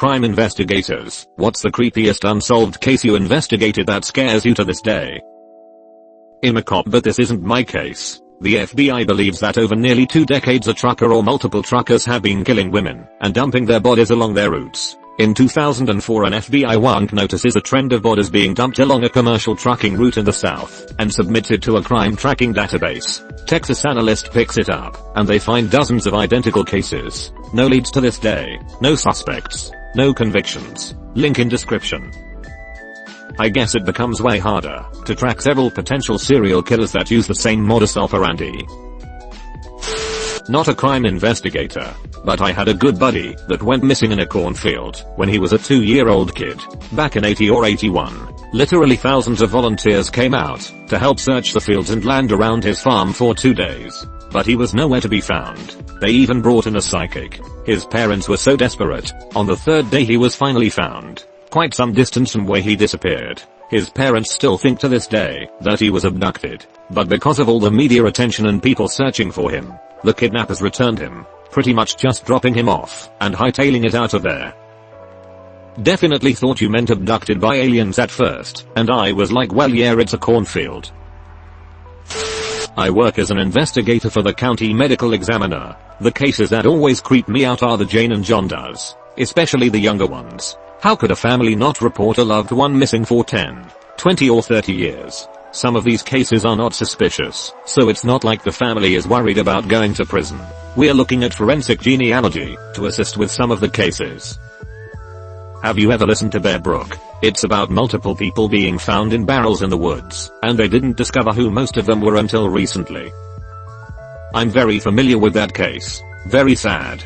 crime investigators, what's the creepiest unsolved case you investigated that scares you to this day? I'm a cop, but this isn't my case. The FBI believes that over nearly 2 decades a trucker or multiple truckers have been killing women and dumping their bodies along their routes. In 2004 an FBI warrant notices a trend of bodies being dumped along a commercial trucking route in the south and submits it to a crime tracking database. Texas analyst picks it up and they find dozens of identical cases. No leads to this day, no suspects, no convictions. Link in description. I guess it becomes way harder to track several potential serial killers that use the same modus operandi. Not a crime investigator, but I had a good buddy that went missing in a cornfield when he was a 2-year-old kid. Back in 80 or 81, literally thousands of volunteers came out to help search the fields and land around his farm for 2 days. But he was nowhere to be found. They even brought in a psychic. His parents were so desperate. On the 3rd day he was finally found. Quite some distance from where he disappeared. His parents still think to this day that he was abducted. But because of all the media attention and people searching for him, the kidnappers returned him, pretty much just dropping him off and hightailing it out of there. Definitely thought you meant abducted by aliens at first, and I was like, well yeah, it's a cornfield. I work as an investigator for the county medical examiner. The cases that always creep me out are the Jane and John does, especially the younger ones. How could a family not report a loved one missing for 10, 20 or 30 years? Some of these cases are not suspicious, so it's not like the family is worried about going to prison. We're looking at forensic genealogy to assist with some of the cases. Have you ever listened to Bear Brook? It's about multiple people being found in barrels in the woods, and they didn't discover who most of them were until recently. I'm very familiar with that case. Very sad.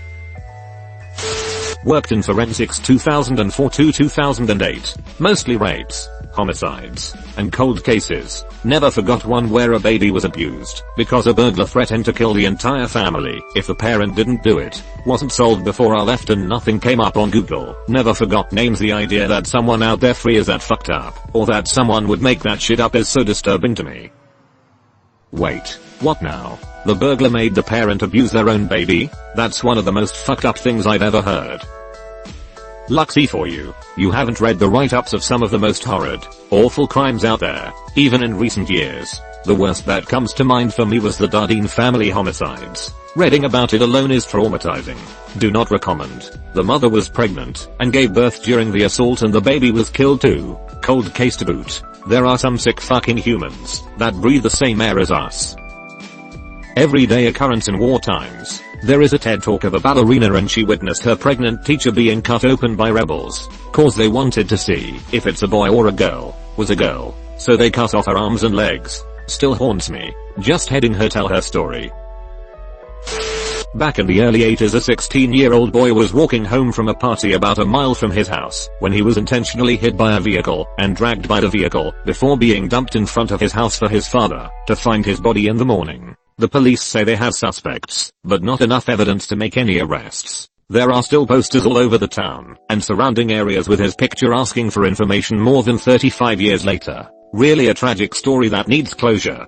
Worked in forensics 2004 to 2008. Mostly rapes, homicides, and cold cases. Never forgot one where a baby was abused because a burglar threatened to kill the entire family if the parent didn't do it. Wasn't solved before I left and nothing came up on Google. Never forgot names. The idea that someone out there free is that fucked up, or that someone would make that shit up, is so disturbing to me. Wait, what now? The burglar made the parent abuse their own baby? That's one of the most fucked up things I've ever heard. Lucky for you, you haven't read the write-ups of some of the most horrid, awful crimes out there, even in recent years. The worst that comes to mind for me was the Dardeen family homicides. Reading about it alone is traumatizing. Do not recommend. The mother was pregnant and gave birth during the assault and the baby was killed too. Cold case to boot. There are some sick fucking humans that breathe the same air as us. Everyday occurrence in war times. There is a TED talk of a ballerina and she witnessed her pregnant teacher being cut open by rebels. Cause they wanted to see if it's a boy or a girl. Was a girl. So they cut off her arms and legs. Still haunts me. Just heading her tell her story. Back in the early 80s a 16-year-old boy was walking home from a party about a mile from his house when he was intentionally hit by a vehicle and dragged by the vehicle before being dumped in front of his house for his father to find his body in the morning. The police say they have suspects, but not enough evidence to make any arrests. There are still posters all over the town and surrounding areas with his picture asking for information more than 35 years later. Really a tragic story that needs closure.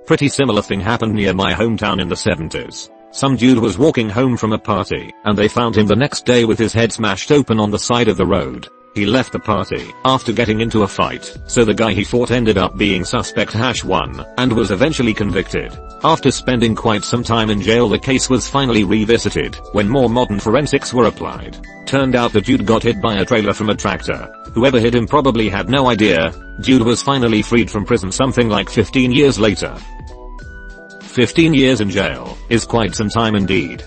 Pretty similar thing happened near my hometown in the 70s. Some dude was walking home from a party and they found him the next day with his head smashed open on the side of the road. He left the party after getting into a fight, so the guy he fought ended up being suspect #1 and was eventually convicted. After spending quite some time in jail, the case was finally revisited when more modern forensics were applied. Turned out the dude got hit by a trailer from a tractor. Whoever hit him probably had no idea. Dude was finally freed from prison something like 15 years later. 15 years in jail is quite some time indeed.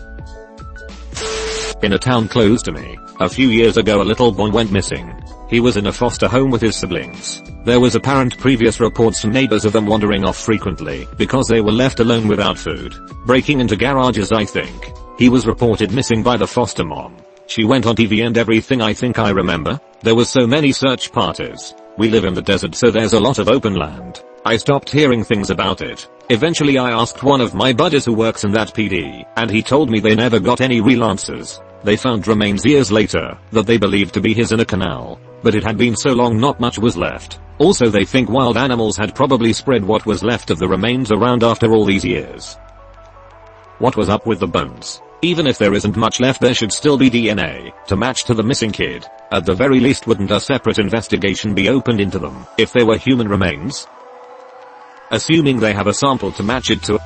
In a town close to me, a few years ago a little boy went missing. He was in a foster home with his siblings. There was apparent previous reports from neighbors of them wandering off frequently because they were left alone without food. Breaking into garages, I think. He was reported missing by the foster mom. She went on TV and everything. I think I remember. There were so many search parties. We live in the desert, so there's a lot of open land. I stopped hearing things about it. Eventually I asked one of my buddies who works in that PD, and he told me they never got any real answers. They found remains years later that they believed to be his in a canal, but it had been so long not much was left. Also they think wild animals had probably spread what was left of the remains around after all these years. What was up with the bones? Even if there isn't much left, there should still be DNA to match to the missing kid. At the very least, wouldn't a separate investigation be opened into them if they were human remains? Assuming they have a sample to match it to.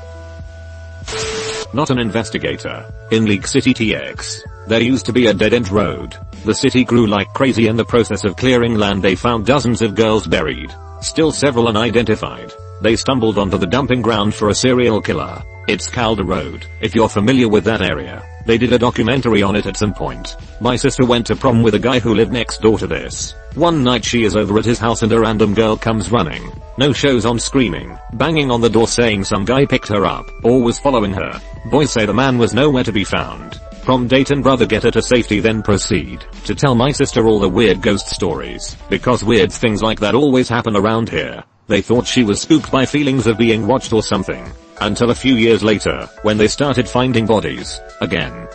Not an investigator. In League City TX, there used to be a dead-end road. The city grew like crazy. In the process of clearing land, they found dozens of girls buried. Still several unidentified. They stumbled onto the dumping ground for a serial killer. It's Calder Road, if you're familiar with that area. They did a documentary on it at some point. My sister went to prom with a guy who lived next door to this. One night she is over at his house and a random girl comes running. No shows on, screaming, banging on the door saying some guy picked her up or was following her. Boys say the man was nowhere to be found. Prom date and brother get her to safety, then proceed to tell my sister all the weird ghost stories, because weird things like that always happen around here. They thought she was spooked by feelings of being watched or something. Until a few years later, when they started finding bodies again.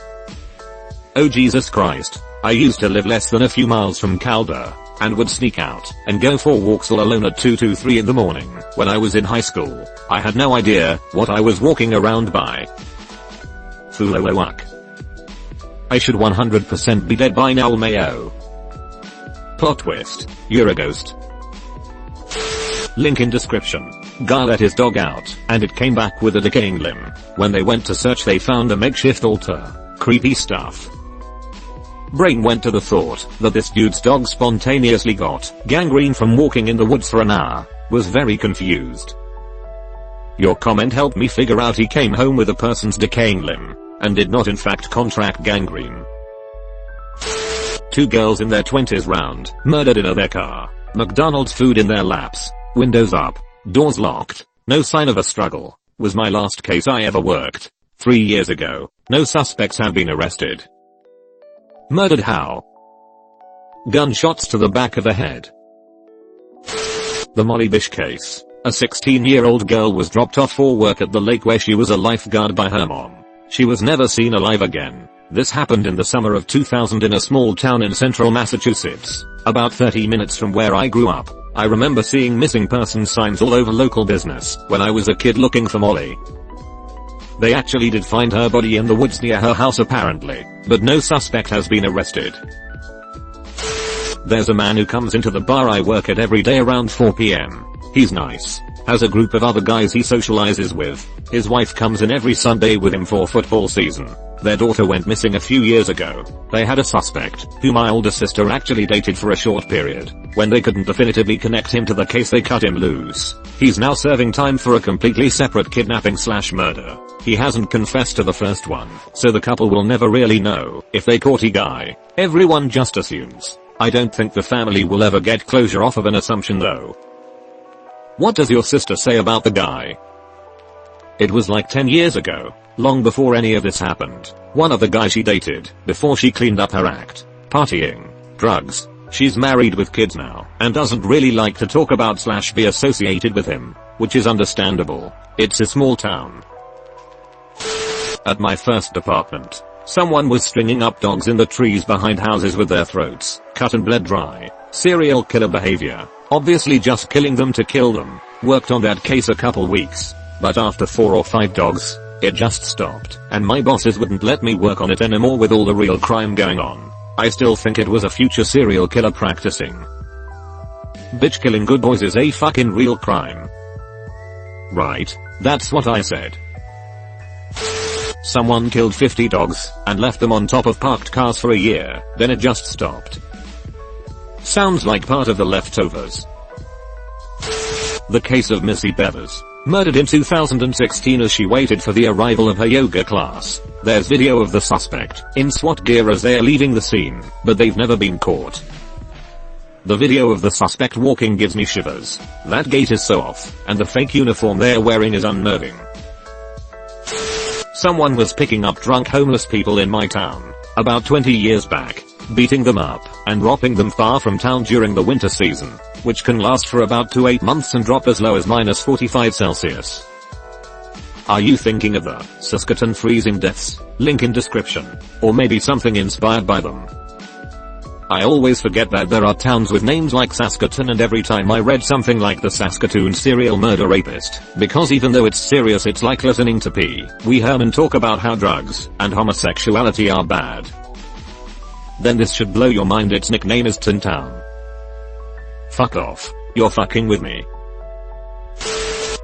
Oh Jesus Christ. I used to live less than a few miles from Calder, and would sneak out and go for walks all alone at 2 to 3 in the morning when I was in high school. I had no idea what I was walking around by. Fulowak. I should 100% be dead by now, Mayo. Plot twist. You're a ghost. Link in description. Guy let his dog out, and it came back with a decaying limb. When they went to search, they found a makeshift altar. Creepy stuff. Brain went to the thought that this dude's dog spontaneously got gangrene from walking in the woods for an hour. Was very confused. Your comment helped me figure out he came home with a person's decaying limb, and did not in fact contract gangrene. 2 girls in their 20s round, murdered in their car. McDonald's food in their laps. Windows up. Doors locked. No sign of a struggle. Was my last case I ever worked. 3 years ago. No suspects have been arrested. Murdered how? Gunshots to the back of the head. The Molly Bish case. A 16-year-old girl was dropped off for work at the lake where she was a lifeguard by her mom. She was never seen alive again. This happened in the summer of 2000 in a small town in central Massachusetts, about 30 minutes from where I grew up. I remember seeing missing persons signs all over local business when I was a kid looking for Molly. They actually did find her body in the woods near her house apparently, but no suspect has been arrested. There's a man who comes into the bar I work at every day around 4 p.m. He's nice. Has a group of other guys he socializes with. His wife comes in every Sunday with him for football season. Their daughter went missing a few years ago. They had a suspect, who my older sister actually dated for a short period. When they couldn't definitively connect him to the case, they cut him loose. He's now serving time for a completely separate kidnapping/murder. He hasn't confessed to the first one, so the couple will never really know if they caught the guy. Everyone just assumes. I don't think the family will ever get closure off of an assumption though. What does your sister say about the guy? It was like 10 years ago, long before any of this happened. One of the guys she dated, before she cleaned up her act. Partying. Drugs. She's married with kids now, and doesn't really like to talk about/be associated with him, which is understandable. It's a small town. At my first apartment, someone was stringing up dogs in the trees behind houses with their throats cut and bled dry. Serial killer behavior. Obviously just killing them to kill them. Worked on that case a couple weeks, but after 4 or 5 dogs, it just stopped, and my bosses wouldn't let me work on it anymore with all the real crime going on. I still think it was a future serial killer practicing. Bitch, killing good boys is a fucking real crime. Right, that's what I said. Someone killed 50 dogs and left them on top of parked cars for a year, then it just stopped. Sounds like part of the leftovers. The case of Missy Bevers, murdered in 2016 as she waited for the arrival of her yoga class. There's video of the suspect in SWAT gear as they are leaving the scene, but they've never been caught. The video of the suspect walking gives me shivers. That gait is so off, and the fake uniform they're wearing is unnerving. Someone was picking up drunk homeless people in my town, about 20 years back, beating them up and dropping them far from town during the winter season, which can last for about 2 to 8 months and drop as low as -45°C. Are you thinking of the Saskatoon freezing deaths? Link in description. Or maybe something inspired by them. I always forget that there are towns with names like Saskatoon, and every time I read something like the Saskatoon serial murder rapist, because even though it's serious it's like listening to Pee Wee Herman talk about how drugs and homosexuality are bad. Then this should blow your mind, its nickname is Tin Town. Fuck off. You're fucking with me.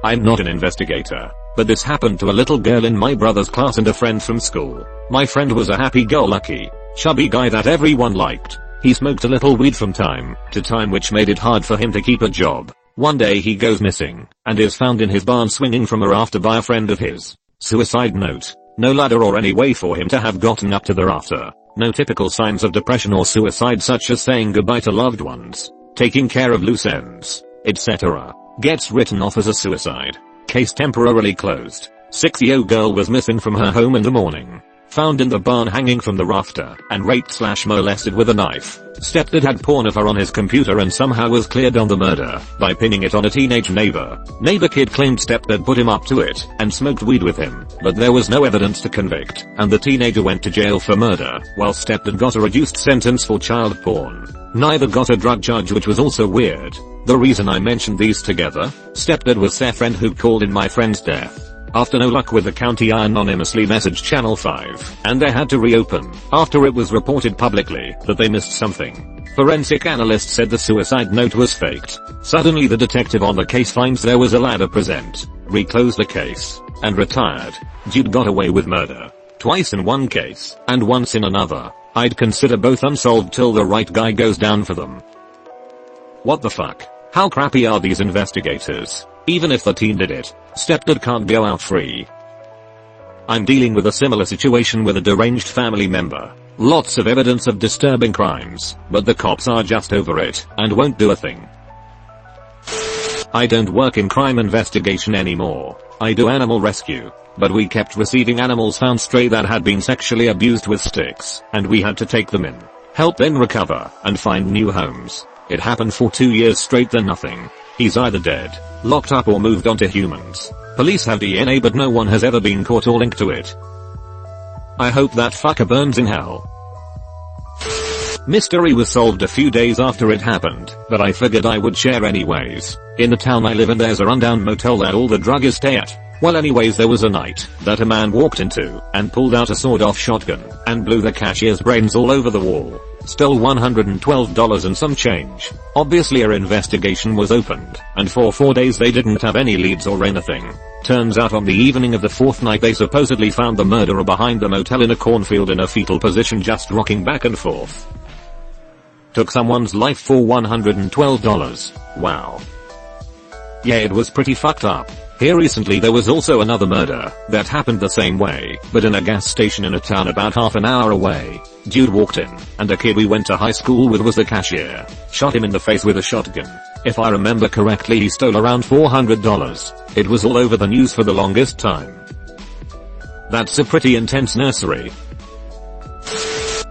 I'm not an investigator, but this happened to a little girl in my brother's class and a friend from school. My friend was a happy-go-lucky, chubby guy that everyone liked. He smoked a little weed from time to time, which made it hard for him to keep a job. One day he goes missing and is found in his barn swinging from a rafter by a friend of his. Suicide note: no ladder or any way for him to have gotten up to the rafter. No typical signs of depression or suicide such as saying goodbye to loved ones, taking care of loose ends, etc. Gets written off as a suicide. Case temporarily closed. 6-year-old girl was missing from her home in the morning. Found in the barn hanging from the rafter and raped/molested with a knife. Stepdad had porn of her on his computer and somehow was cleared on the murder by pinning it on a teenage neighbor. Neighbor kid claimed stepdad put him up to it and smoked weed with him, but there was no evidence to convict, and the teenager went to jail for murder, while stepdad got a reduced sentence for child porn. Neither got a drug charge, which was also weird. The reason I mentioned these together: stepdad was their friend who called in my friend's death. After no luck with the county, I anonymously messaged Channel 5, and they had to reopen after it was reported publicly that they missed something. Forensic analyst said the suicide note was faked. Suddenly the detective on the case finds there was a ladder present, reclosed the case, and retired. Dude got away with murder. Twice in one case, and once in another. I'd consider both unsolved till the right guy goes down for them. What the fuck? How crappy are these investigators? Even if the teen did it, stepdad can't go out free. I'm dealing with a similar situation with a deranged family member. Lots of evidence of disturbing crimes, but the cops are just over it and won't do a thing. I don't work in crime investigation anymore. I do animal rescue, but we kept receiving animals found stray that had been sexually abused with sticks, and we had to take them in, help them recover, and find new homes. It happened for 2 years straight, then nothing. He's either dead, locked up, or moved on to humans. Police have DNA, but no one has ever been caught or linked to it. I hope that fucker burns in hell. Mystery was solved a few days after it happened, but I figured I would share anyways. In the town I live in there's a rundown motel that all the druggies stay at. Well, anyways, there was a night that a man walked into and pulled out a sawed-off shotgun and blew the cashier's brains all over the wall. Stole $112 and some change. Obviously our investigation was opened, and for 4 days they didn't have any leads or anything. Turns out on the evening of the 4th night they supposedly found the murderer behind the motel in a cornfield in a fetal position, just rocking back and forth. Took someone's life for $112. Wow. Yeah, it was pretty fucked up. Here recently there was also another murder that happened the same way, but in a gas station in a town about half an hour away. Dude walked in, and a kid we went to high school with was the cashier. Shot him in the face with a shotgun. If I remember correctly, he stole around $400. It was all over the news for the longest time. That's a pretty intense nursery.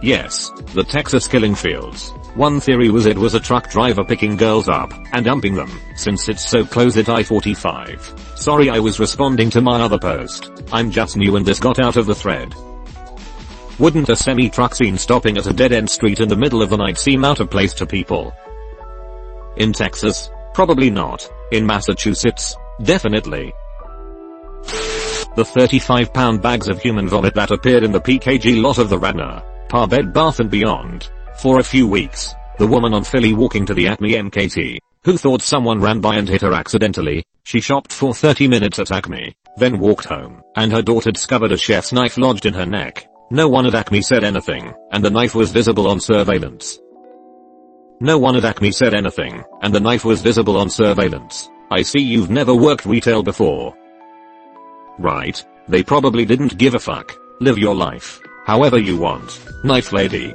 Yes, the Texas killing fields. One theory was it was a truck driver picking girls up and dumping them, since it's so close at I-45. Sorry, I was responding to my other post. I'm just new and this got out of the thread. Wouldn't a semi-truck seen stopping at a dead-end street in the middle of the night seem out of place to people? In Texas? Probably not. In Massachusetts? Definitely. The 35-pound bags of human vomit that appeared in the PKG lot of the Radnor Par Bed Bath & Beyond. For a few weeks, the woman on Philly walking to the Acme MKT, who thought someone ran by and hit her accidentally. She shopped for 30 minutes at Acme, then walked home, and her daughter discovered a chef's knife lodged in her neck. No one at Acme said anything, and the knife was visible on surveillance. No one at Acme said anything, and the knife was visible on surveillance. I see you've never worked retail before. Right, they probably didn't give a fuck. Live your life however you want, knife lady.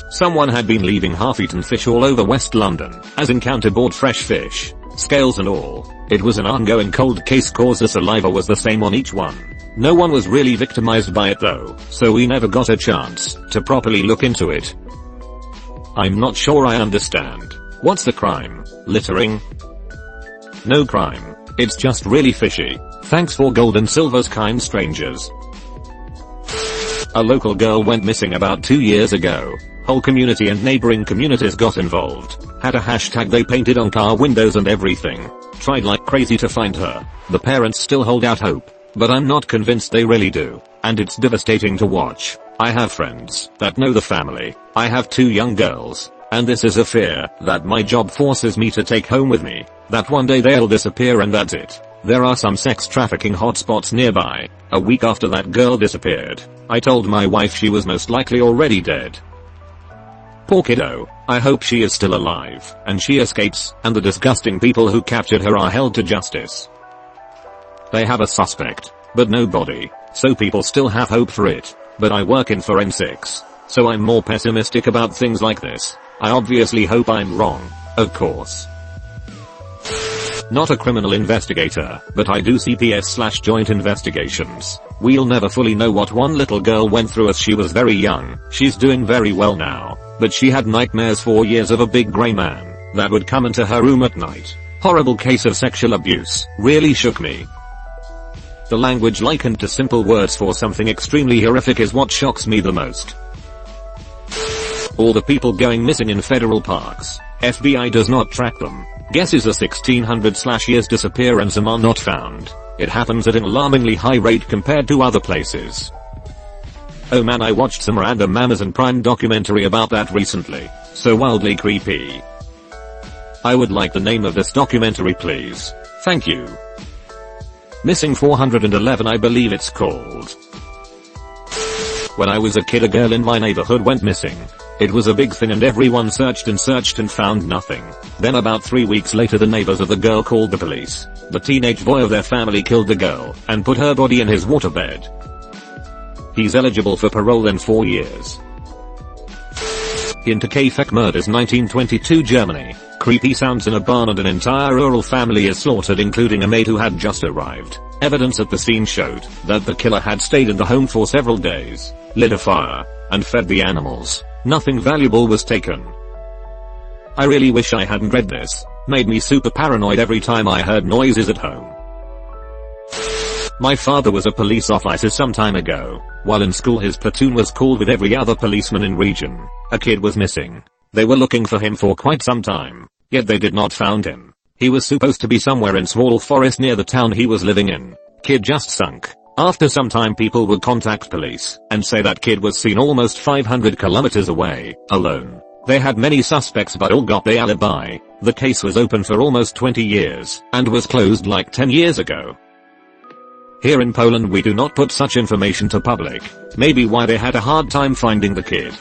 Someone had been leaving half-eaten fish all over West London, as encounter bought fresh fish, scales and all. It was an ongoing cold case cause the saliva was the same on each one. No one was really victimized by it though, so we never got a chance to properly look into it. I'm not sure I understand. What's the crime? Littering? No crime. It's just really fishy. Thanks for gold and silvers, kind strangers. A local girl went missing about 2 years ago. Whole community and neighboring communities got involved. Had a hashtag they painted on car windows and everything. Tried like crazy to find her. The parents still hold out hope, but I'm not convinced they really do. And it's devastating to watch. I have friends that know the family. I have 2 young girls. And this is a fear that my job forces me to take home with me. That one day they'll disappear and that's it. There are some sex trafficking hotspots nearby. A week after that girl disappeared, I told my wife she was most likely already dead. Poor kiddo. I hope she is still alive, and she escapes, and the disgusting people who captured her are held to justice. They have a suspect, but no body, so people still have hope for it. But I work in forensics, so I'm more pessimistic about things like this. I obviously hope I'm wrong, of course. Not a criminal investigator, but I do CPS/joint investigations. We'll never fully know what one little girl went through as she was very young. She's doing very well now, but she had nightmares for years of a big grey man that would come into her room at night. Horrible case of sexual abuse. Really shook me. The language likened to simple words for something extremely horrific is what shocks me the most. All the people going missing in federal parks. FBI does not track them. Guesses a 1600-years disappear and some are not found. It happens at an alarmingly high rate compared to other places. Oh man, I watched some random Amazon Prime documentary about that recently. So wildly creepy. I would like the name of this documentary please. Thank you. Missing 411 I believe it's called. When I was a kid a girl in my neighborhood went missing. It was a big thing and everyone searched and found nothing. Then about 3 weeks later the neighbors of the girl called the police. The teenage boy of their family killed the girl and put her body in his waterbed. He's eligible for parole in 4 years. Hinterkaifeck murders 1922 Germany. Creepy sounds in a barn and an entire rural family is slaughtered including a maid who had just arrived. Evidence at the scene showed that the killer had stayed in the home for several days, lit a fire, and fed the animals. Nothing valuable was taken. I really wish I hadn't read this. Made me super paranoid every time I heard noises at home. My father was a police officer some time ago. While in school his platoon was called with every other policeman in region. A kid was missing. They were looking for him for quite some time, yet they did not found him. He was supposed to be somewhere in small forest near the town he was living in. Kid just sunk. After some time people would contact police and say that kid was seen almost 500 kilometers away, alone. They had many suspects but all got the alibi. The case was open for almost 20 years and was closed like 10 years ago. Here in Poland we do not put such information to public. Maybe why they had a hard time finding the kid.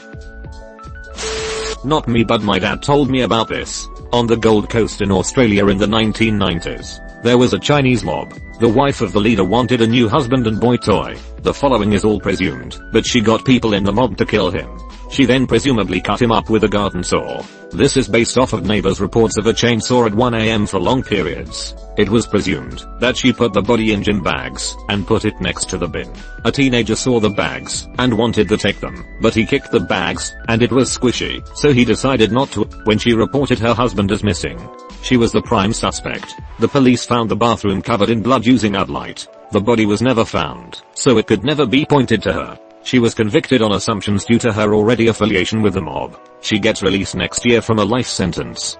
Not me but my dad told me about this. On the Gold Coast in Australia in the 1990s. There was a Chinese mob. The wife of the leader wanted a new husband and boy toy. The following is all presumed, but she got people in the mob to kill him. She then presumably cut him up with a garden saw. This is based off of neighbors' reports of a chainsaw at 1 AM for long periods. It was presumed that she put the body in gym bags and put it next to the bin. A teenager saw the bags and wanted to take them, but he kicked the bags and it was squishy, so he decided not to. When she reported her husband as missing, she was the prime suspect. The police found the bathroom covered in blood using UV light. The body was never found, so it could never be pointed to her. She was convicted on assumptions due to her already affiliation with the mob. She gets released next year from a life sentence.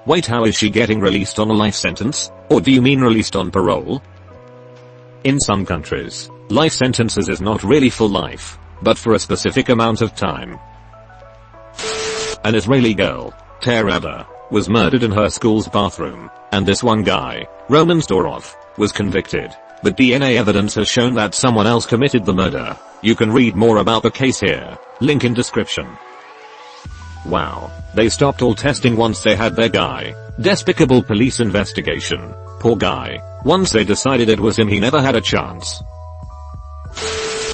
Wait, how is she getting released on a life sentence? Or do you mean released on parole? In some countries, life sentences is not really for life, but for a specific amount of time. An Israeli girl, Terada, was murdered in her school's bathroom, and this one guy, Roman Storov, was convicted. But DNA evidence has shown that someone else committed the murder. You can read more about the case here. Link in description. Wow. They stopped all testing once they had their guy. Despicable police investigation. Poor guy. Once they decided it was him he never had a chance.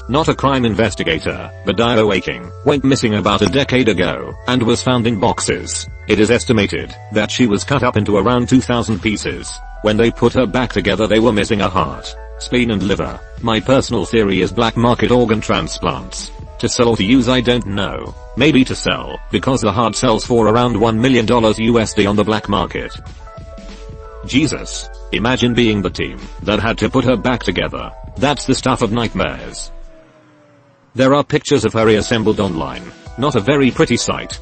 Not a crime investigator, but Dio Waking went missing about a decade ago and was found in boxes. It is estimated that she was cut up into around 2,000 pieces. When they put her back together they were missing a heart, spleen and liver. My personal theory is black market organ transplants. To sell or to use I don't know. Maybe to sell, because the heart sells for around $1 million USD on the black market. Jesus. Imagine being the team that had to put her back together. That's the stuff of nightmares. There are pictures of her reassembled online. Not a very pretty sight.